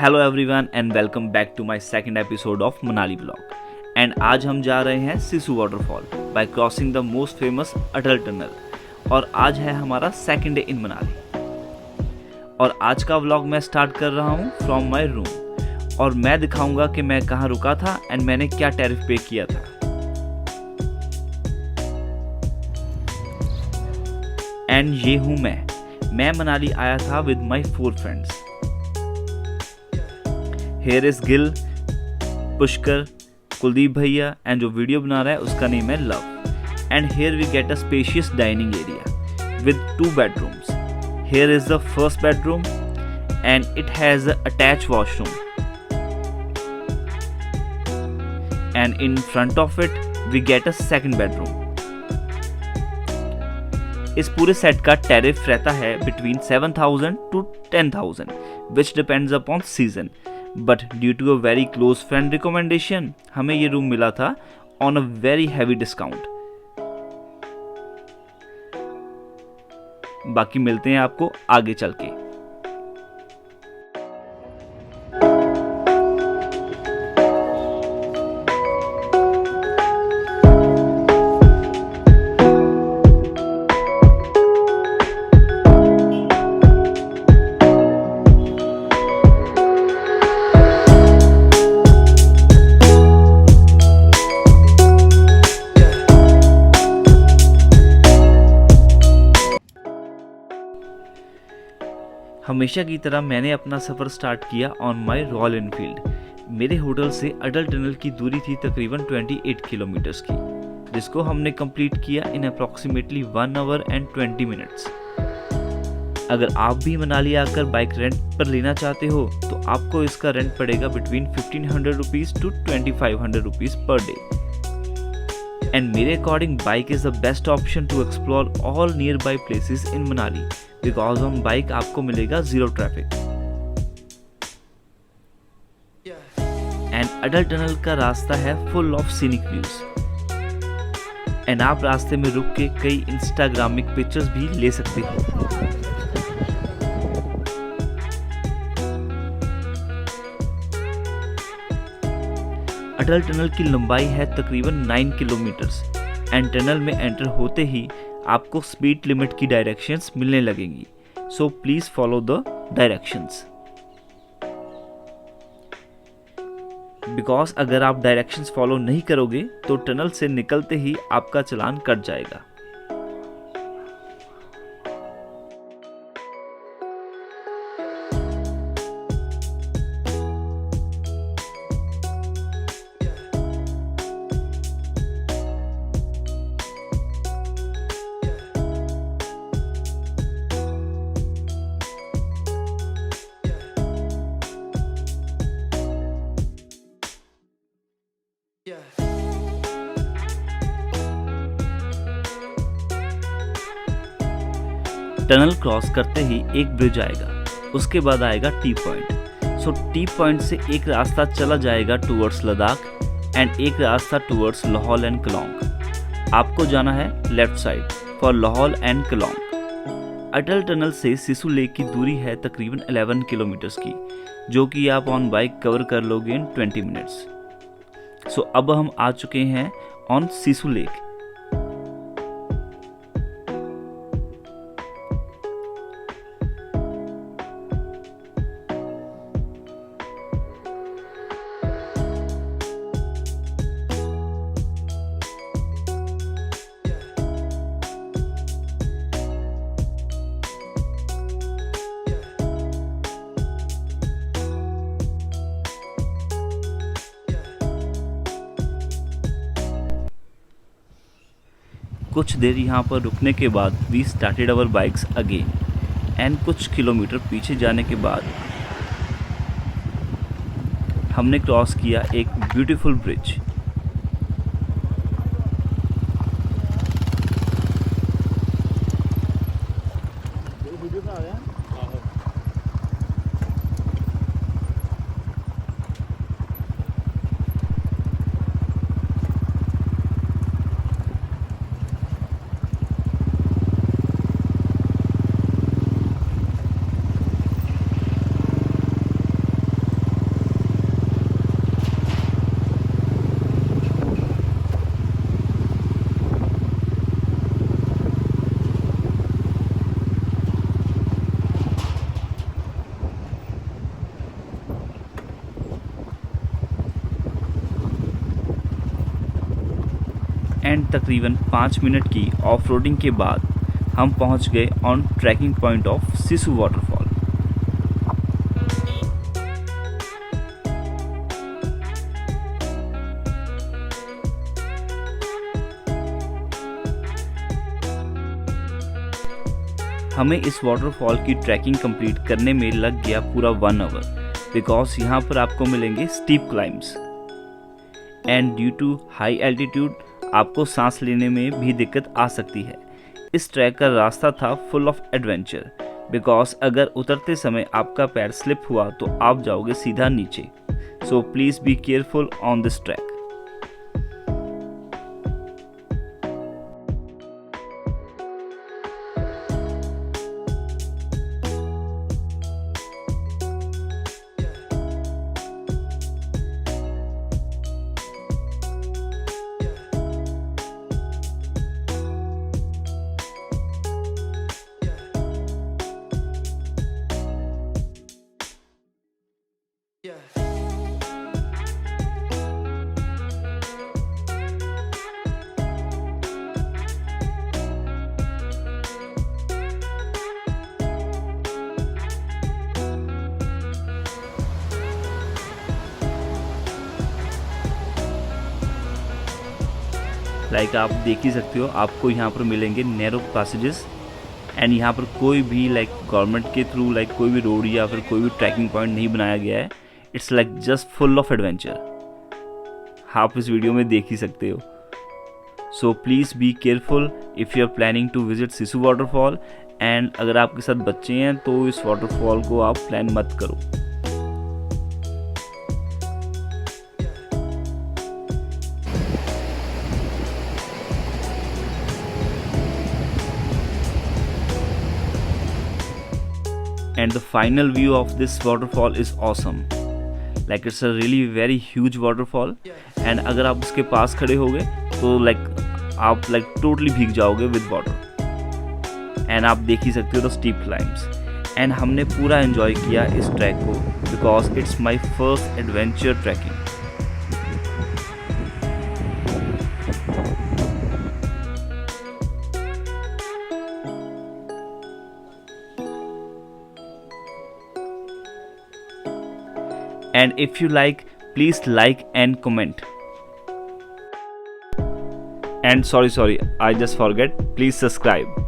Hello everyone and welcome back to my second episode of Manali blog. And आज हम जा रहे हैं Sissu waterfall by crossing the most famous Atal tunnel. और आज है हमारा सेकंड डे इन मनाली। और आज का व्लॉग मैं स्टार्ट कर रहा हूँ फ्रॉम माय रूम और मैं दिखाऊंगा कि मैं कहाँ रुका था एंड मैंने क्या टैरिफ पे किया था। एंड ये हूँ मैं मनाली आया था with my 4 friends. Here is Gill, Pushkar, Kuldeep भैया एंड जो वीडियो बना रहा है उसका नेम है love. And here we get a spacious dining area with 2 bedrooms. Here is the first bedroom and it has a attached washroom. And in front of it we get a second bedroom. इस पूरे set का tariff रहता है between 7,000 to 10,000 which depends upon season. But due to a very close friend recommendation हमें ये room मिला था on a very heavy discount. बाकी मिलते हैं आपको आगे चल के। हमेशा की तरह मैंने अपना सफ़र स्टार्ट किया ऑन माई रॉयल एनफील्ड। मेरे होटल से अटल टनल की दूरी थी तकरीबन 28 किलोमीटर्स की, जिसको हमने कंप्लीट किया इन अप्रॉक्सीमेटली 1 आवर एंड 20 मिनट्स। अगर आप भी मनाली आकर बाइक रेंट पर लेना चाहते हो तो आपको इसका रेंट पड़ेगा between 1500 rupees to 2500 rupees per day. And मेरे according bike is the best option to explore all nearby places in Manali because on bike आपको मिलेगा 0 ट्रैफिक। एंड अटल टनल का रास्ता है full of scenic views and आप रास्ते में रुक के कई इंस्टाग्रामिक पिक्चर्स भी ले सकते हो। अटल टनल की लंबाई है तकरीबन 9 किलोमीटर्स एंड टनल में एंटर होते ही आपको स्पीड लिमिट की डायरेक्शंस मिलने लगेंगी, so please follow the directions. Because अगर आप डायरेक्शंस फॉलो नहीं करोगे तो टनल से निकलते ही आपका चालान कट जाएगा। टनल क्रॉस करते ही एक ब्रिज आएगा, उसके बाद आएगा T point. So T point से एक रास्ता चला जाएगा टूवर्ड्स लद्दाख एंड एक रास्ता टूवर्ड्स लाहौल एंड केलोंग। आपको जाना है left side for Lahaul and Kelong. Atal tunnel से सिसु लेक की दूरी है तकरीबन 11 किलोमीटर्स की, जो कि आप ऑन बाइक कवर कर लोगे इन 20 मिनट्स। सो अब हम आ चुके हैं ऑन सिसु लेक। कुछ देर यहाँ पर रुकने के बाद we started our bikes again and कुछ किलोमीटर पीछे जाने के बाद हमने क्रॉस किया एक ब्यूटीफुल ब्रिज। एंड तकरीबन 5 मिनट की ऑफ रोडिंग के बाद हम पहुंच गए on trekking point of Sissu waterfall. हमें इस वाटरफॉल की ट्रैकिंग कंप्लीट करने में लग गया पूरा 1 आवर, बिकॉज यहाँ पर आपको मिलेंगे steep climbs and due to high altitude आपको सांस लेने में भी दिक्कत आ सकती है। इस ट्रैक का रास्ता था फुल ऑफ एडवेंचर, बिकॉज अगर उतरते समय आपका पैर स्लिप हुआ तो आप जाओगे सीधा नीचे। सो please be careful on this track. Like आप देख ही सकते हो, आपको यहाँ पर मिलेंगे नैरो पैसेजेस एंड यहाँ पर कोई भी लाइक गवर्नमेंट के थ्रू लाइक कोई भी रोड या फिर कोई भी ट्रैकिंग पॉइंट नहीं बनाया गया है। It's like just full of adventure. आप इस वीडियो में देख ही सकते हो। So please be careful if you are planning to visit Sissu waterfall and अगर आपके साथ बच्चे हैं तो इस वाटरफॉल को आप प्लान मत करो। And the final view of this waterfall is awesome. Like it's a really very huge waterfall and अगर आप उसके पास खड़े हो गए तो आप totally भीग जाओगे with water. And आप देख ही सकते हो the steep climbs. And हमने पूरा enjoy किया इस ट्रैक को because it's my first adventure trekking. And if you like, please like and comment. And sorry, I just forget, please subscribe.